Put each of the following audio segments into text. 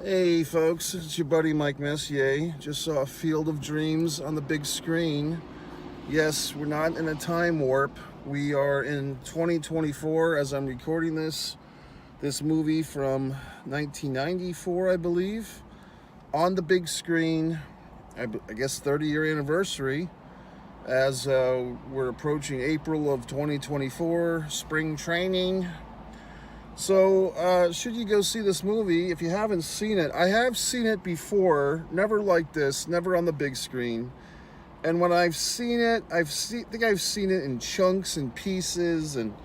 Hey folks, it's your buddy Mike Messier. Just saw Field of Dreams on the big screen. Yes, we're not in a time warp. We are in 2024 as I'm recording this movie from 1994, I believe, on the big screen. I guess 30-year anniversary as we're approaching April of 2024, spring training. So, should you go see this movie? If you haven't seen it, I have seen it before, never like this, never on the big screen. And when I've seen it, think I've seen it in chunks and pieces, and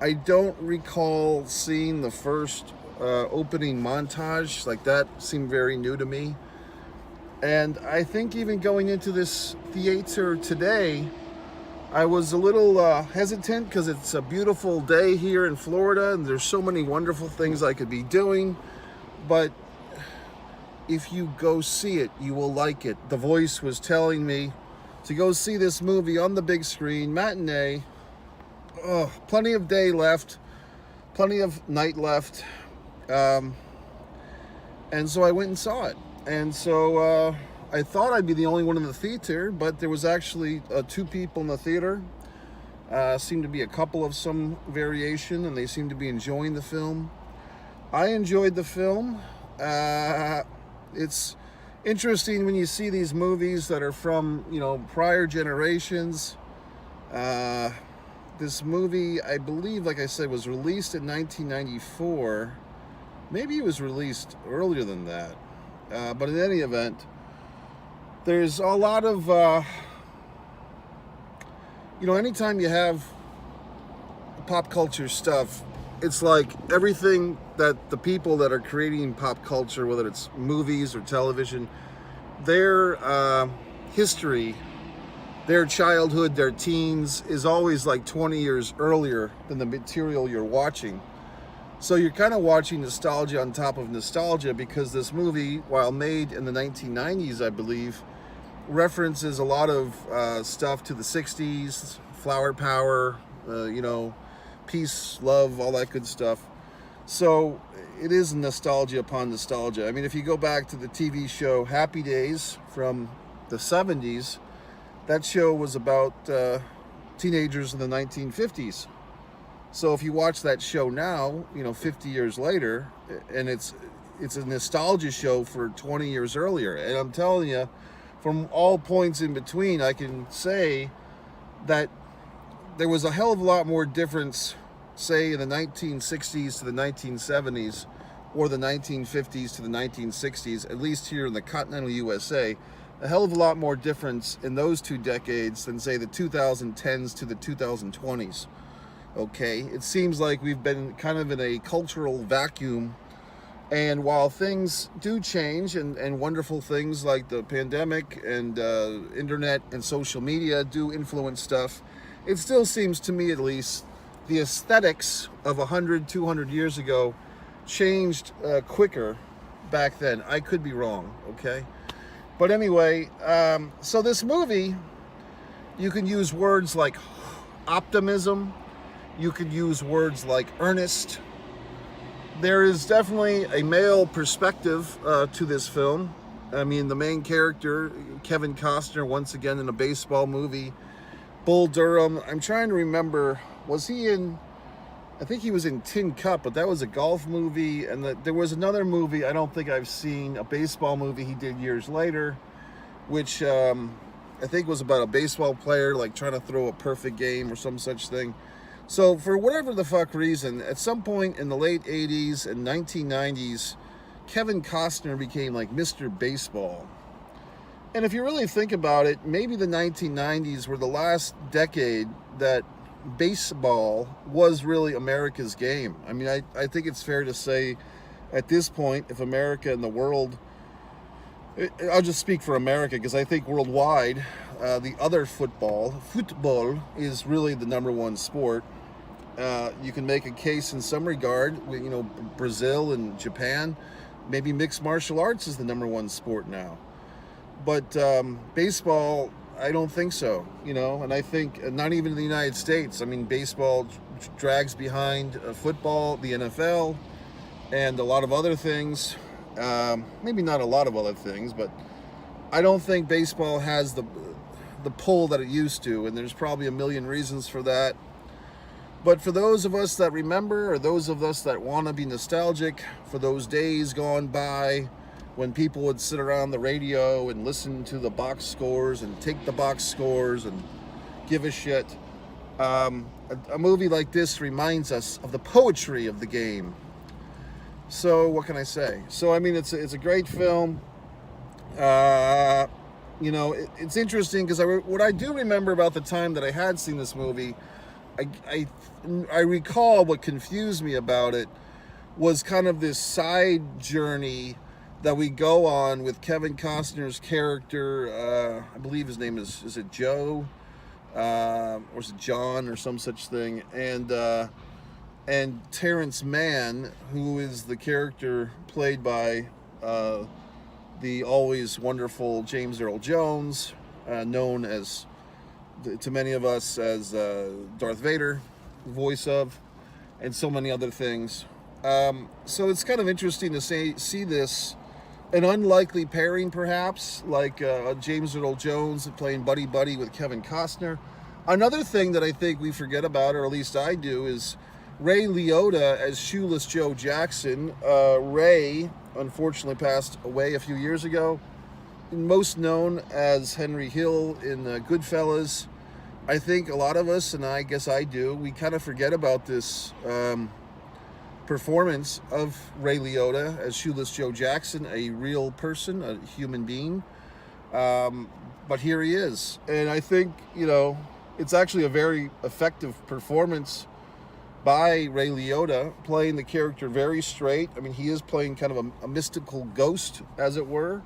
I don't recall seeing the first opening montage. Like, that seemed very new to me. And I think even going into this theater today, I was a little hesitant because it's a beautiful day here in Florida and there's so many wonderful things I could be doing. But if you go see it, you will like it. The voice was telling me to go see this movie on the big screen, matinee. Oh, plenty of day left, plenty of night left. And so I went and saw it. And so I thought I'd be the only one in the theater, but there was actually two people in the theater. Seemed to be a couple of some variation, and they seemed to be enjoying the film. I enjoyed the film. It's interesting when you see these movies that are from, prior generations. This movie, I believe, like I said, was released in 1994. Maybe it was released earlier than that. But in any event, there's a lot of, anytime you have pop culture stuff, it's like everything that the people that are creating pop culture, whether it's movies or television, their history, their childhood, their teens is always like 20 years earlier than the material you're watching. So you're kind of watching nostalgia on top of nostalgia because this movie, while made in the 1990s, I believe, references a lot of stuff to the 60s, flower power, peace, love, all that good stuff. So it is nostalgia upon nostalgia. I mean, if you go back to the TV show Happy Days from the 70s, that show was about teenagers in the 1950s. So if you watch that show now, 50 years later, and it's a nostalgia show for 20 years earlier. And I'm telling you, from all points in between, I can say that there was a hell of a lot more difference, say, in the 1960s to the 1970s, or the 1950s to the 1960s, at least here in the continental USA, a hell of a lot more difference in those two decades than, say, the 2010s to the 2020s. Okay, it seems like we've been kind of in a cultural vacuum, and while things do change and wonderful things like the pandemic and internet and social media do influence stuff, it still seems to me, at least, the aesthetics of 100, 200 years ago changed quicker back then. I could be wrong, okay? But anyway, so this movie, you can use words like optimism. You could use words like earnest. There is definitely a male perspective to this film. I mean, the main character, Kevin Costner, once again in a baseball movie. Bull Durham. I'm trying to remember, was he in, I think he was in Tin Cup, but that was a golf movie. And there was another movie I don't think I've seen, a baseball movie he did years later, which I think was about a baseball player like trying to throw a perfect game or some such thing. So for whatever the fuck reason, at some point in the late 80s and 1990s, Kevin Costner became like Mr. Baseball. And if you really think about it, maybe the 1990s were the last decade that baseball was really America's game. I mean, I think it's fair to say at this point, if America and the world, I'll just speak for America because I think worldwide, the other football is really the number one sport. You can make a case in some regard, Brazil and Japan, maybe mixed martial arts is the number one sport now. But baseball, I don't think so, and I think not even in the United States. I mean, baseball drags behind football, the NFL, and a lot of other things. Maybe not a lot of other things, but I don't think baseball has the pull that it used to, and there's probably a million reasons for that. But for those of us that remember, or those of us that want to be nostalgic for those days gone by when people would sit around the radio and listen to the box scores and take the box scores and give a shit, a movie like this reminds us of the poetry of the game. So what can I say? So I mean, it's a great film. You know, it's interesting because what I do remember about the time that I had seen this movie, I recall what confused me about it was kind of this side journey that we go on with Kevin Costner's character. I believe his name is it Joe, or is it John or some such thing, and Terrence Mann, who is the character played by the always wonderful James Earl Jones, known as, to many of us, as Darth Vader, voice of, and so many other things. So it's kind of interesting to see this, an unlikely pairing perhaps, like James Earl Jones playing buddy with Kevin Costner. Another thing that I think we forget about, or at least I do, is Ray Liotta as Shoeless Joe Jackson. Ray unfortunately passed away a few years ago. Most known as Henry Hill in Goodfellas. I think a lot of us, and I guess I do, we kind of forget about this performance of Ray Liotta as Shoeless Joe Jackson, a real person, a human being. But here he is. And I think, you know, it's actually a very effective performance by Ray Liotta, playing the character very straight. I mean, he is playing kind of a mystical ghost, as it were,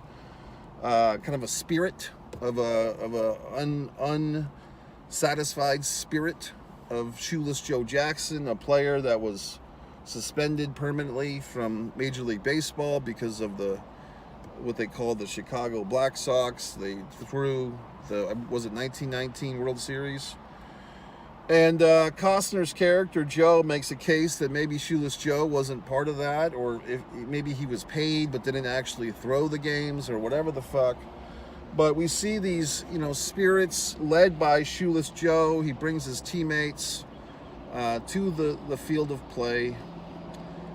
kind of a spirit of a unsatisfied spirit of Shoeless Joe Jackson, a player that was suspended permanently from Major League Baseball because of what they call the Chicago Black Sox. They threw the 1919 World Series. And Costner's character, Joe, makes a case that maybe Shoeless Joe wasn't part of that, or maybe he was paid but didn't actually throw the games, or whatever the fuck. But we see these, you know, spirits led by Shoeless Joe. He brings his teammates to the field of play,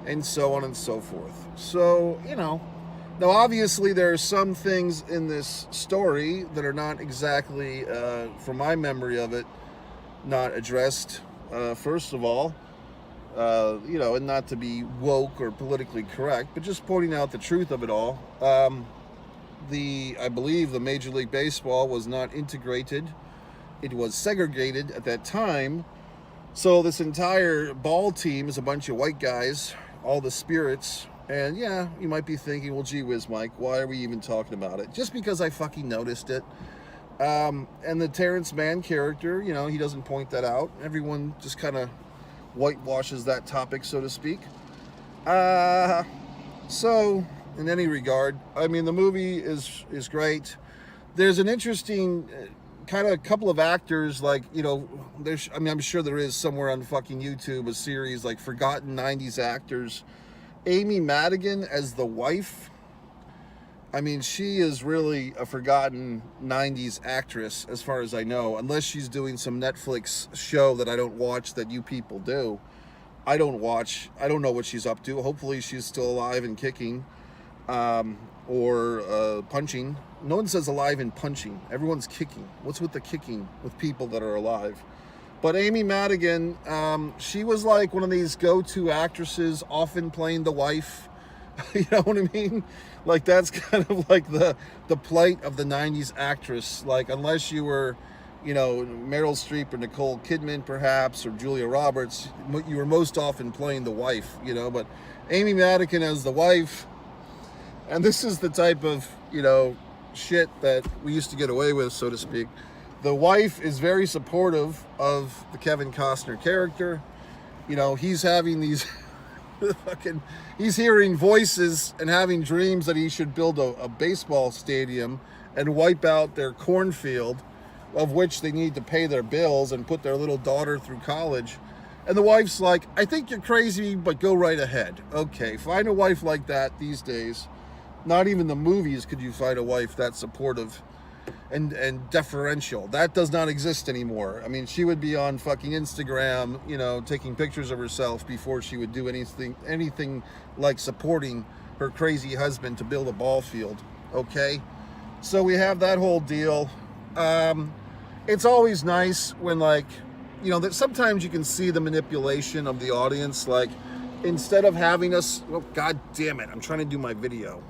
and so on and so forth. So, you know, now obviously there are some things in this story that are not exactly, from my memory of it, not addressed, first of all, you know, and not to be woke or politically correct, but just pointing out the truth of it all. I believe the Major League Baseball was not integrated. It was segregated at that time. So this entire ball team is a bunch of white guys, all the spirits. And yeah, you might be thinking, well, gee whiz, Mike, why are we even talking about it? Just because I fucking noticed it. And the Terrence Mann character, you know, he doesn't point that out. Everyone just kind of whitewashes that topic, so to speak. So, in any regard, I mean, the movie is great. There's an interesting kind of couple of actors, like, you know, I'm sure there is somewhere on fucking YouTube a series like Forgotten 90s Actors. Amy Madigan as the wife. I mean, she is really a forgotten 90s actress, as far as I know, unless she's doing some Netflix show that I don't watch that you people do. I don't watch. I don't know what she's up to. Hopefully she's still alive and kicking, or punching. No one says alive and punching. Everyone's kicking. What's with the kicking with people that are alive? But Amy Madigan, she was like one of these go-to actresses, often playing the wife. You know what I mean? Like, that's kind of like the plight of the 90s actress. Like, unless you were, you know, Meryl Streep or Nicole Kidman, perhaps, or Julia Roberts, you were most often playing the wife, you know. But Amy Madigan as the wife, and this is the type of, you know, shit that we used to get away with, so to speak. The wife is very supportive of the Kevin Costner character. You know, he's having these... he's hearing voices and having dreams that he should build a baseball stadium and wipe out their cornfield, of which they need to pay their bills and put their little daughter through college. And the wife's like, I think you're crazy, but go right ahead. Okay, find a wife like that these days. Not even the movies could you find a wife that supportive and deferential. That does not exist anymore. I mean, she would be on fucking Instagram, you know, taking pictures of herself before she would do anything like supporting her crazy husband to build a ball field. Okay, so we have that whole deal. It's always nice when, like, you know, that sometimes you can see the manipulation of the audience. Like, instead of having us, oh god damn it, I'm trying to do my video.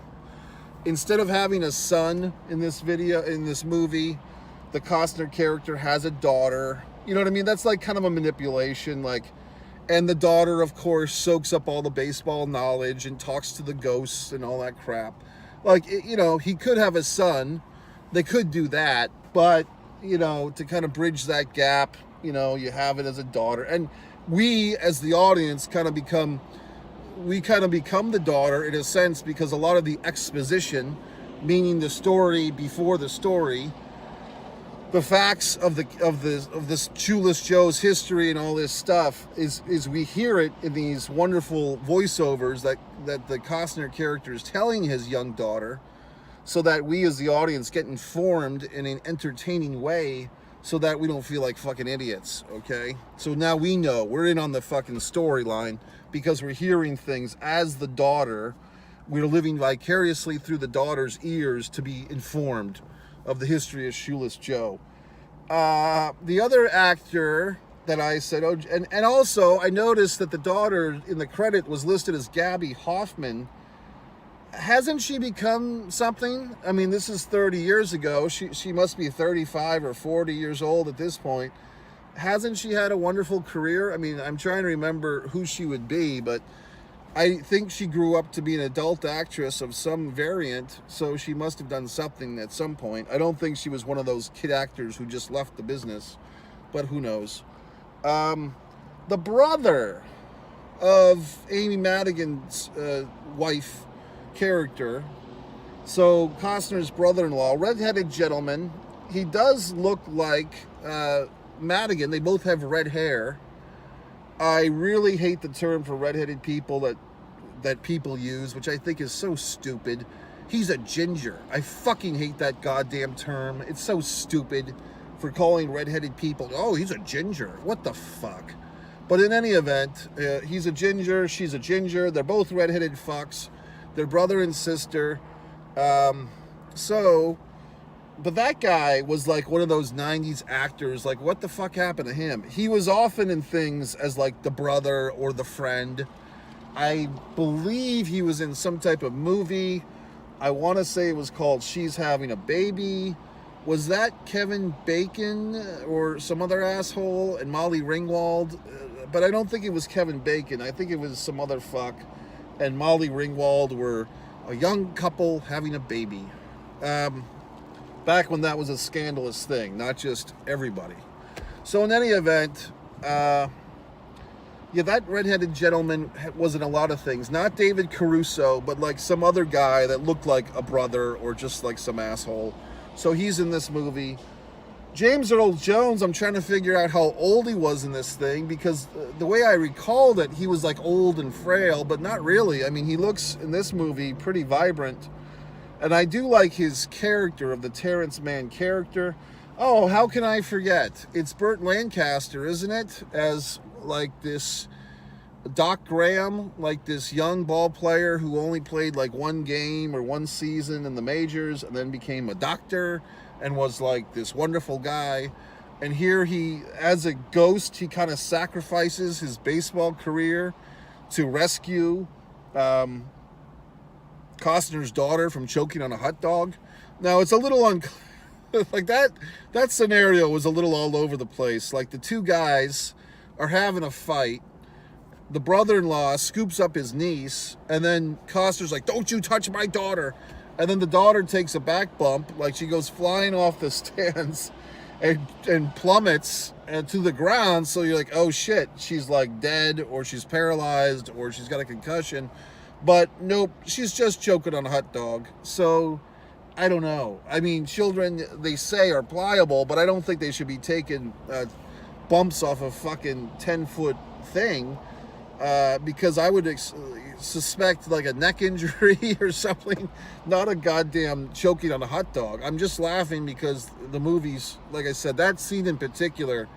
Instead of having a son in this movie, the Costner character has a daughter. You know what I mean? That's like kind of a manipulation. Like, and the daughter, of course, soaks up all the baseball knowledge and talks to the ghosts and all that crap. Like, you know, he could have a son. They could do that, but, you know, to kind of bridge that gap, you know, you have it as a daughter. And we, as the audience, kind of become the daughter in a sense, because a lot of the exposition, meaning the story before the story, the facts of this Shoeless Joe's history and all this stuff is we hear it in these wonderful voiceovers that the Costner character is telling his young daughter, so that we as the audience get informed in an entertaining way, so that we don't feel like fucking idiots. Okay, so now we know we're in on the fucking storyline, because we're hearing things as the daughter. We're living vicariously through the daughter's ears to be informed of the history of Shoeless Joe. The other actor that I said, oh, and also I noticed that the daughter in the credit was listed as Gabby Hoffman. Hasn't she become something? I mean, this is 30 years ago. She must be 35 or 40 years old at this point. Hasn't she had a wonderful career? I mean, I'm trying to remember who she would be, but I think she grew up to be an adult actress of some variant, so she must have done something at some point. I don't think she was one of those kid actors who just left the business, but who knows. The brother of Amy Madigan's wife character, so Costner's brother-in-law, redheaded gentleman. He does look like Madigan. They both have red hair. I really hate the term for redheaded people that people use, which I think is so stupid. He's a ginger. I fucking hate that goddamn term. It's so stupid for calling redheaded people, oh, he's a ginger. What the fuck? But in any event, he's a ginger, she's a ginger. They're both redheaded fucks. They're brother and sister. But that guy was like one of those 90s actors. Like, what the fuck happened to him? He was often in things as like the brother or the friend. I believe he was in some type of movie. I want to say it was called She's Having a Baby. Was that Kevin Bacon or some other asshole and Molly Ringwald? But I don't think it was Kevin Bacon. I think it was some other fuck. And Molly Ringwald were a young couple having a baby. Back when that was a scandalous thing, not just everybody. So in any event, that redheaded gentleman was in a lot of things. Not David Caruso, but like some other guy that looked like a brother or just like some asshole. So he's in this movie. James Earl Jones, I'm trying to figure out how old he was in this thing, because the way I recalled it, he was like old and frail, but not really. I mean, he looks in this movie pretty vibrant. And I do like his character of the Terrence Mann character. Oh, how can I forget? It's Burt Lancaster, isn't it? As like this Doc Graham, like this young ball player who only played like one game or one season in the majors and then became a doctor and was like this wonderful guy. And here he, as a ghost, he kind of sacrifices his baseball career to rescue Costner's daughter from choking on a hot dog. Now it's a little like that scenario was a little all over the place. Like the two guys are having a fight. The brother-in-law scoops up his niece, and then Costner's like, "Don't you touch my daughter." And then the daughter takes a back bump, like she goes flying off the stands and plummets to the ground. So you're like, oh shit, she's like dead, or she's paralyzed, or she's got a concussion. But nope, she's just choking on a hot dog. So, I don't know. I mean, children, they say, are pliable, but I don't think they should be taking bumps off a fucking 10-foot thing. because I would suspect like a neck injury or something, not a goddamn choking on a hot dog. I'm just laughing because the movies, like I said, that scene in particular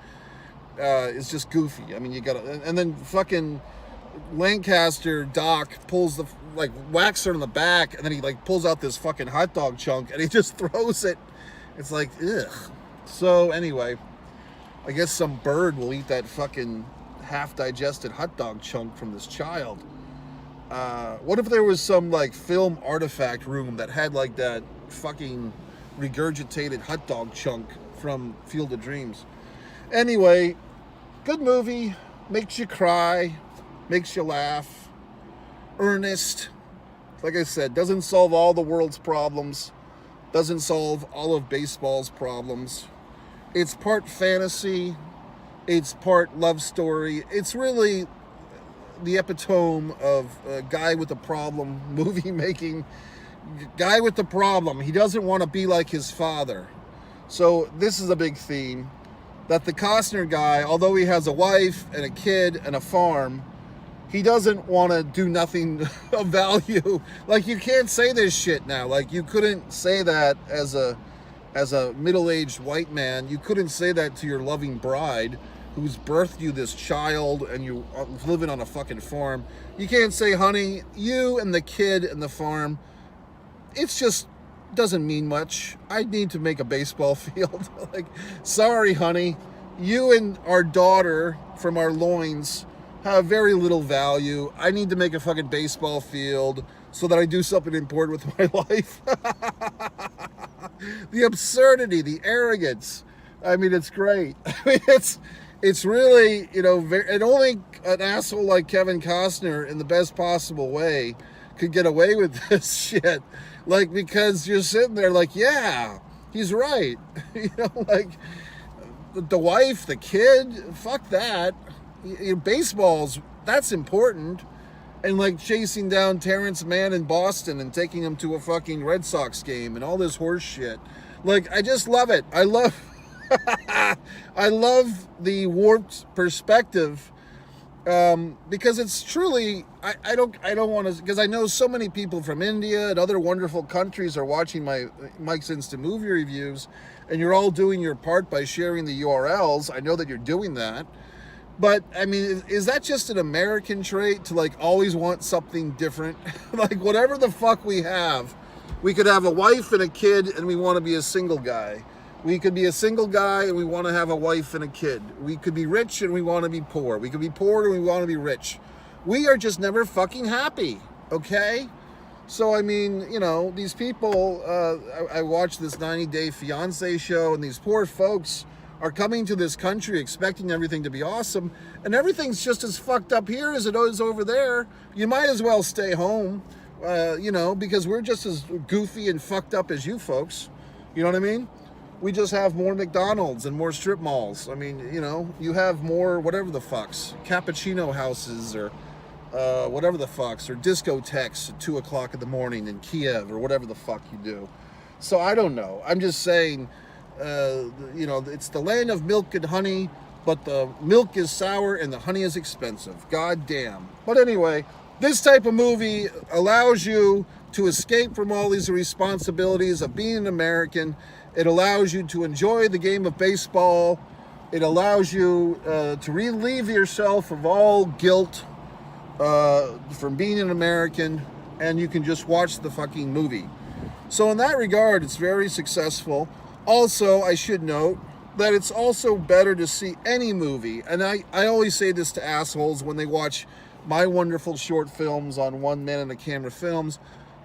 is just goofy. I mean, you gotta, and then fucking Lancaster Doc pulls the, like, whacks her in the back, and then he like pulls out this fucking hot dog chunk and he just throws it. It's like, ugh. So anyway, I guess some bird will eat that fucking half-digested hot dog chunk from this child. What if there was some like film artifact room that had like that fucking regurgitated hot dog chunk from Field of Dreams? Anyway, good movie, makes you cry, makes you laugh, earnest. Like I said, doesn't solve all the world's problems, doesn't solve all of baseball's problems. It's part fantasy, it's part love story. It's really the epitome of a guy with a problem, movie making. Guy with the problem. He doesn't want to be like his father. So this is a big theme, that the Costner guy, although he has a wife and a kid and a farm, he doesn't want to do nothing of value. Like, you can't say this shit now. Like, you couldn't say that as a middle-aged white man. You couldn't say that to your loving bride who's birthed you this child and you are living on a fucking farm. You can't say, honey, you and the kid and the farm, it's just doesn't mean much. I need to make a baseball field. Like, sorry, honey, you and our daughter from our loins have very little value. I need to make a fucking baseball field so that I do something important with my life. The absurdity, the arrogance. I mean, it's great. I mean, it's really, you know, and only an asshole like Kevin Costner in the best possible way could get away with this shit. Like, because you're sitting there like, yeah, he's right. You know, like, the wife, the kid, fuck that. You know, baseball's, that's important. And like chasing down Terrence Mann in Boston and taking him to a fucking Red Sox game and all this horse shit. Like, I just love it. I love I love the warped perspective, because it's truly, I don't want to, because I know so many people from India and other wonderful countries are watching my Mike's Instant Movie Reviews, and you're all doing your part by sharing the URLs. I know that you're doing that. But, I mean, is that just an American trait to, like, always want something different? Like, whatever the fuck we have, we could have a wife and a kid and we want to be a single guy. We could be a single guy and we want to have a wife and a kid. We could be rich and we want to be poor. We could be poor and we want to be rich. We are just never fucking happy, okay? So, I mean, you know, these people, I watched this 90 Day Fiancé show, and these poor folks are coming to this country expecting everything to be awesome, and everything's just as fucked up here as it is over there. You might as well stay home, you know, because we're just as goofy and fucked up as you folks. You know what I mean? We just have more McDonald's and more strip malls. I mean, you know, you have more whatever the fucks, cappuccino houses or whatever the fucks, or discotheques at 2 o'clock in the morning in Kiev or whatever the fuck you do. So I don't know. I'm just saying, you know, it's the land of milk and honey, but the milk is sour and the honey is expensive. God damn. But anyway, this type of movie allows you to escape from all these responsibilities of being an American. It allows you to enjoy the game of baseball. It allows you to relieve yourself of all guilt from being an American, and you can just watch the fucking movie. So in that regard, it's very successful. Also, I should note that it's also better to see any movie, and I always say this to assholes when they watch my wonderful short films on One Man and a Camera Films.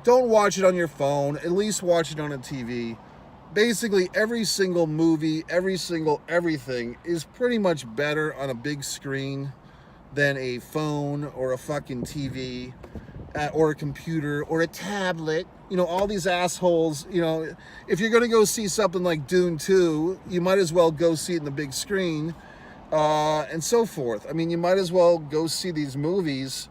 Don't watch it on your phone, at least watch it on a TV. Basically, every single movie, every single everything is pretty much better on a big screen than a phone or a fucking TV or a computer or a tablet. You know, all these assholes, you know, if you're going to go see something like Dune 2, you might as well go see it in the big screen and so forth. I mean, you might as well go see these movies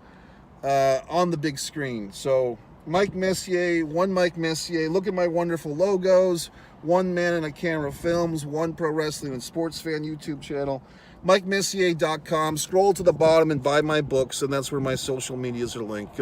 on the big screen. So, Mike Messier, one Mike Messier. Look at my wonderful logos. One Man and a Camera Films, One Pro Wrestling and Sports Fan YouTube channel. MikeMessier.com. Scroll to the bottom and buy my books, and that's where my social medias are linked.